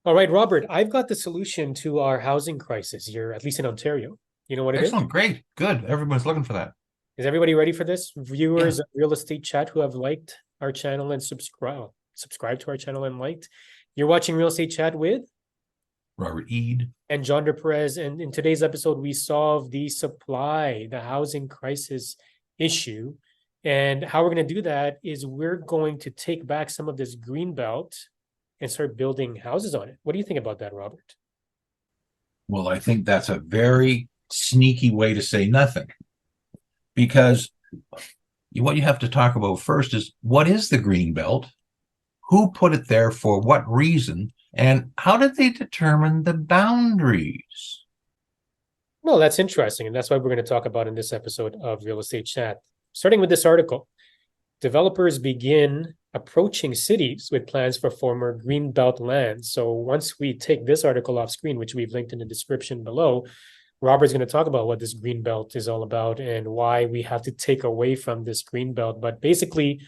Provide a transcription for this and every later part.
All right, Robert, I've got the solution to our housing crisis here, at least in Ontario. You know what it is? Excellent. Great. Good. Everyone's looking for that. Is everybody ready for this? Yeah. Viewers of Real Estate Chat who have liked our channel and subscribed to our channel and liked. You're watching Real Estate Chat with Robert Eid. and Johnder Perez. And in today's episode, we solve the housing crisis issue. And how we're going to do that is we're going to take back some of this green belt and start building houses on it. What do you think about that, Robert? Well, I think that's a very sneaky way to say nothing because what you have to talk about first is what is the green belt? Who put it there for what reason? And how did they determine the boundaries? Well, that's interesting. And that's what we're going to talk about in this episode of Real Estate Chat. Starting with this article, developers begin approaching cities with plans for former Greenbelt lands. So once we take this article off screen, which we've linked in the description below, Robert's going to talk about what this Greenbelt is all about and why we have to take away from this Greenbelt. But basically,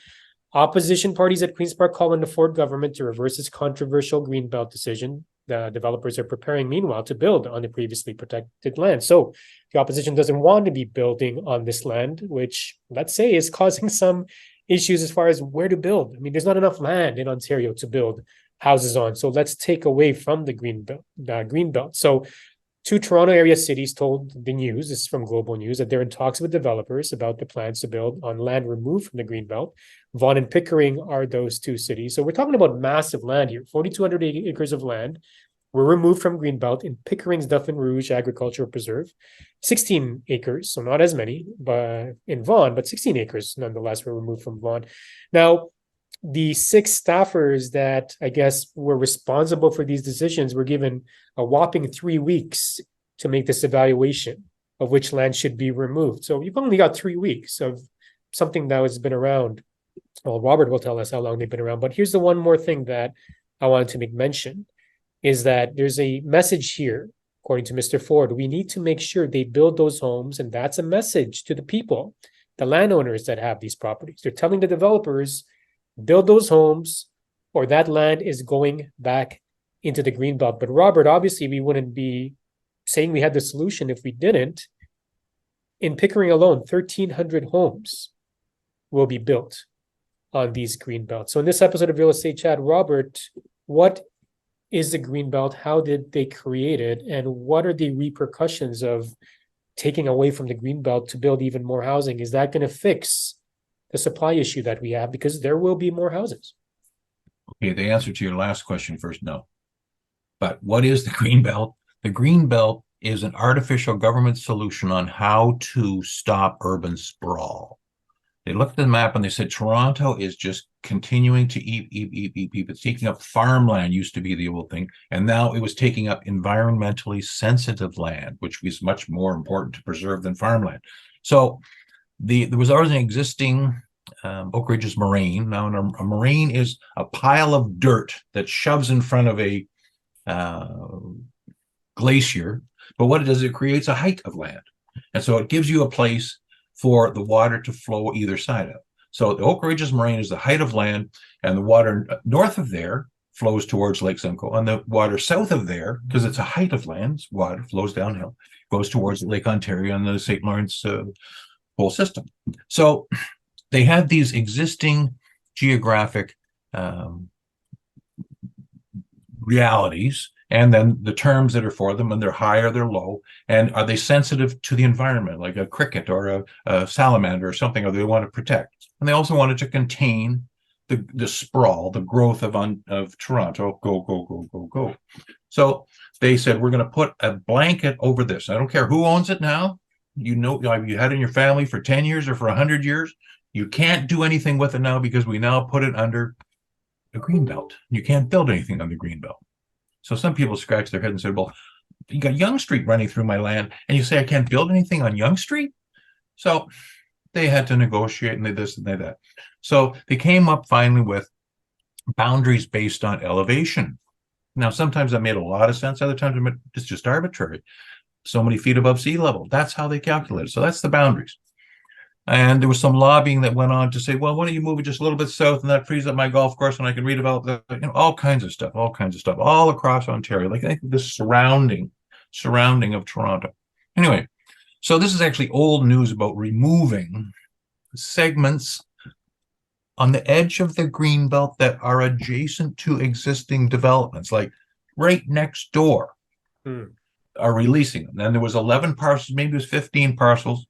opposition parties at Queen's Park call on the Ford government to reverse its controversial Greenbelt decision. The developers are preparing, meanwhile, to build on the previously protected land. So the opposition doesn't want to be building on this land, which, let's say, is causing some issues as far as where to build. I mean, there's not enough land in Ontario to build houses on. So let's take away from the green belt. So two Toronto area cities told the news, this is from Global News, that they're in talks with developers about the plans to build on land removed from the Greenbelt. Vaughan and Pickering are those two cities. So we're talking about massive land here, 4,200 acres of land were removed from Greenbelt in Pickering's Dauphin Rouge Agricultural Preserve. 16 acres, so not as many, but in Vaughan, but 16 acres nonetheless were removed from Vaughan. Now, the six staffers that I guess were responsible for these decisions were given a whopping 3 weeks to make this evaluation of which land should be removed. So you've only got 3 weeks of something that has been around. Well, Robert will tell us how long they've been around, but here's the one more thing that I wanted to make mention is that there's a message here, according to Mr. Ford. We need to make sure they build those homes, and that's a message to the people, the landowners that have these properties. They're telling the developers, build those homes, or that land is going back into the greenbelt. But Robert, obviously, we wouldn't be saying we had the solution if we didn't. In Pickering alone, 1,300 homes will be built on these greenbelts. So in this episode of Real Estate Chat, Robert, what is the Greenbelt? How did they create it? And what are the repercussions of taking away from the Greenbelt to build even more housing? Is that going to fix the supply issue that we have? Because there will be more houses. Okay, the answer to your last question first, no. But what is the Greenbelt? The Greenbelt is an artificial government solution on how to stop urban sprawl. They looked at the map and they said Toronto is just continuing to eat. It's taking up farmland, used to be the old thing, and now it was taking up environmentally sensitive land, which is much more important to preserve than farmland. So there was already an existing Oak Ridges moraine. Now a moraine is a pile of dirt that shoves in front of a glacier, but what it does, it creates a height of land, and so it gives you a place for the water to flow either side of. So the Oak Ridges Moraine is the height of land, and the water north of there flows towards Lake Simcoe, and the water south of there, because it's a height of land, water flows downhill, goes towards Lake Ontario and the St. Lawrence whole system. So they have these existing geographic realities, and then the terms that are for them, and they're high or they're low, and are they sensitive to the environment, like a cricket or a salamander or something, or they want to protect. And they also wanted to contain the sprawl, the growth of Toronto, go. So they said, we're going to put a blanket over this. I don't care who owns it now. You know, you had it in your family for 10 years or for 100 years. You can't do anything with it now because we now put it under the Greenbelt. You can't build anything on the Greenbelt. So some people scratch their head and said, well, you got Yonge Street running through my land, and you say I can't build anything on Yonge Street? So they had to negotiate, and they this and they that. So they came up finally with boundaries based on elevation. Now, sometimes that made a lot of sense. Other times it's just arbitrary. So many feet above sea level. That's how they calculate it. So that's the boundaries. And there was some lobbying that went on to say, well, why don't you move it just a little bit south and that frees up my golf course and I can redevelop that, all kinds of stuff, all across Ontario, like I think the surrounding of Toronto. Anyway, so this is actually old news about removing segments on the edge of the Greenbelt that are adjacent to existing developments, like right next door, are releasing them. And there was 11 parcels, maybe it was 15 parcels,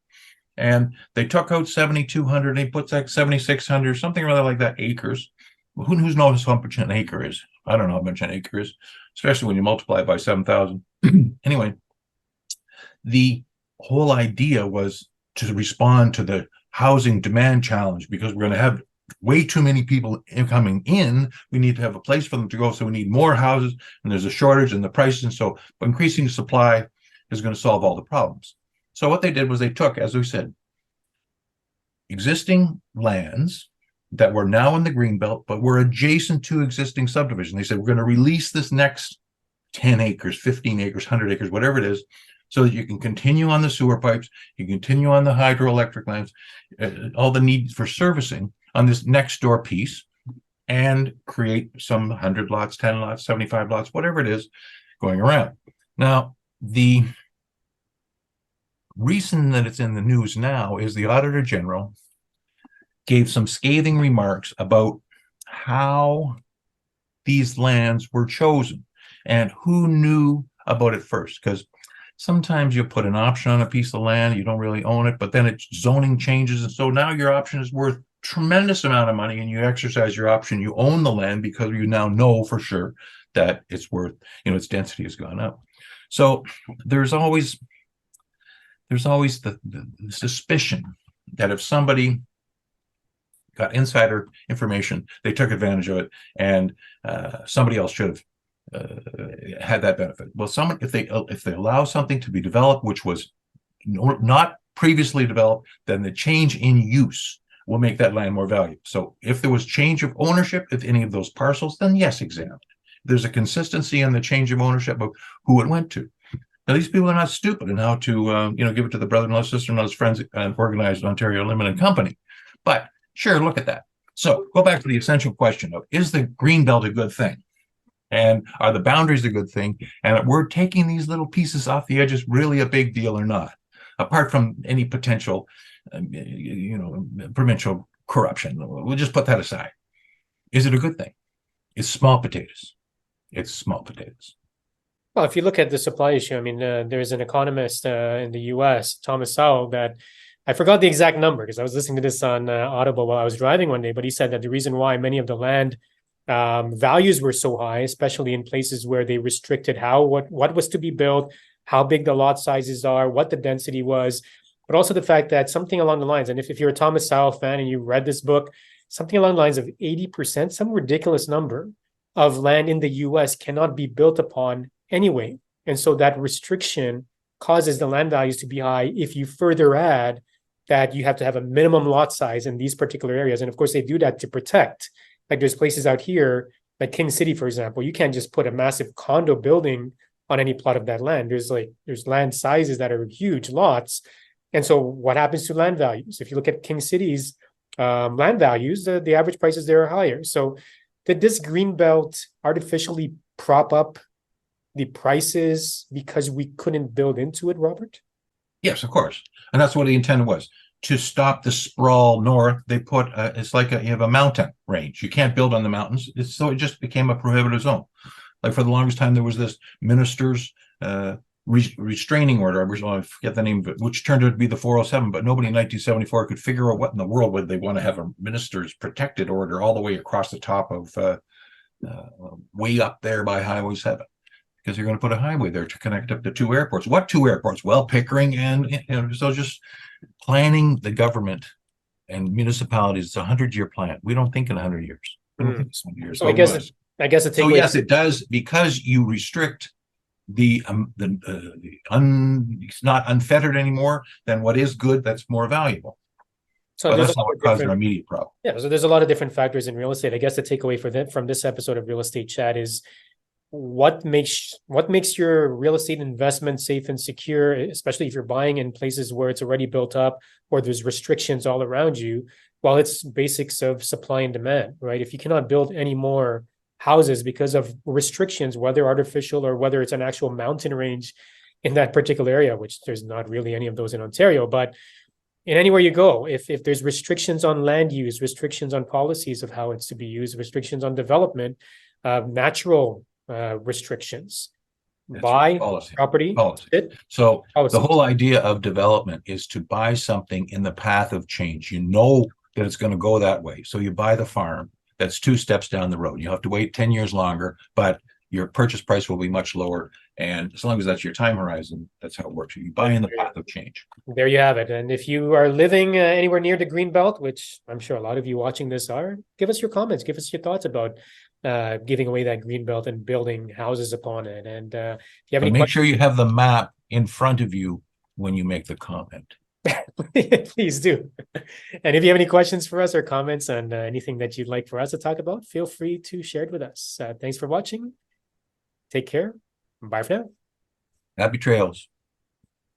and they took out 7,200. They put like 7,600, something rather like that, acres. Who knows how much an acre is? I don't know how much an acre is, especially when you multiply it by 7,000. Anyway, the whole idea was to respond to the housing demand challenge, because we're going to have way too many people coming in. We need to have a place for them to go. So we need more houses, and there's a shortage in the prices. And so increasing supply is going to solve all the problems. So what they did was they took, as we said, existing lands that were now in the Greenbelt, but were adjacent to existing subdivision. They said, we're going to release this next 10 acres, 15 acres, 100 acres, whatever it is, so that you can continue on the sewer pipes, you continue on the hydroelectric lines, all the needs for servicing on this next door piece, and create some 100 lots, 10 lots, 75 lots, whatever it is going around. Now, the reason that it's in the news now is the Auditor General gave some scathing remarks about how these lands were chosen and who knew about it first. Because sometimes you put an option on a piece of land, you don't really own it, but then its zoning changes, and so now your option is worth tremendous amount of money, and you exercise your option, you own the land because you now know for sure that it's worth, its density has gone up. So there's always the suspicion that if somebody got insider information, they took advantage of it, and somebody else should have had that benefit. Well, if they allow something to be developed which was not previously developed, then the change in use will make that land more valuable. So if there was change of ownership of any of those parcels, then yes, examine. There's a consistency in the change of ownership of who it went to. Now, these people are not stupid in how to, give it to the brother-in-law, sister-in-law's friends, and organized Ontario Limited Company. But sure, look at that. So go back to the essential question of, is the Greenbelt a good thing? And are the boundaries a good thing? And we're taking these little pieces off the edges really a big deal or not? Apart from any potential, provincial corruption. We'll just put that aside. Is it a good thing? It's small potatoes. It's small potatoes. Well, if you look at the supply issue, there's an economist in the US, Thomas Sowell, that I forgot the exact number because I was listening to this on Audible while I was driving one day, but he said that the reason why many of the land values were so high, especially in places where they restricted what was to be built, how big the lot sizes are, what the density was, but also the fact that something along the lines, and if you're a Thomas Sowell fan and you read this book, something along the lines of 80%, some ridiculous number of land in the US cannot be built upon anyway. And so that restriction causes the land values to be high if you further add that you have to have a minimum lot size in these particular areas. And of course, they do that to protect. Like there's places out here, like King City, for example, you can't just put a massive condo building on any plot of that land. There's land sizes that are huge lots. And so what happens to land values? If you look at King City's land values, the average prices there are higher. So did this Greenbelt artificially prop up the prices because we couldn't build into it, Robert? Yes, of course. And that's what the intent was. To stop the sprawl north, they put, it's like you have a mountain range. You can't build on the mountains. So it just became a prohibited zone. Like for the longest time, there was this minister's restraining order. I forget the name of it, which turned out to be the 407. But nobody in 1974 could figure out what in the world would they want to have a minister's protected order all the way across the top of way up there by Highway 7. Because you're going to put a highway there to connect up to two airports. What two airports? Well, Pickering and so just planning the government and municipalities. It's a 100-year plan. We don't think in 100 years. We don't think it's 100 years. So I guess it's so yes, it does, because you restrict it's not unfettered anymore. Then what is good, that's more valuable. So but that's not what caused an immediate problem. Yeah, so there's a lot of different factors in real estate. I guess the takeaway from this episode of Real Estate Chat is what makes your real estate investment safe and secure, especially if you're buying in places where it's already built up or there's restrictions all around you. Well, it's basics of supply and demand, right? If you cannot build any more houses because of restrictions, whether artificial or whether it's an actual mountain range in that particular area, which there's not really any of those in Ontario, but in anywhere you go, if there's restrictions on land use, restrictions on policies of how it's to be used, restrictions on development, natural restrictions, That's buy policy. property, Policy. it So the policies. whole idea of development is to buy something in the path of change. You know that it's going to go that way. So you buy the farm that's 2 steps down the road. You have to wait 10 years longer, but your purchase price will be much lower. And as long as that's your time horizon, that's how it works. You buy in the path of change. There you have it. And if you are living anywhere near the Greenbelt, which I'm sure a lot of you watching this are, give us your comments, give us your thoughts about giving away that Greenbelt and building houses upon it. And if you have But any make questions, sure you have the map in front of you when you make the comment. please do. And if you have any questions for us or comments on anything that you'd like for us to talk about, feel free to share it with us. Thanks for watching. Take care. Bye for now. Happy trails.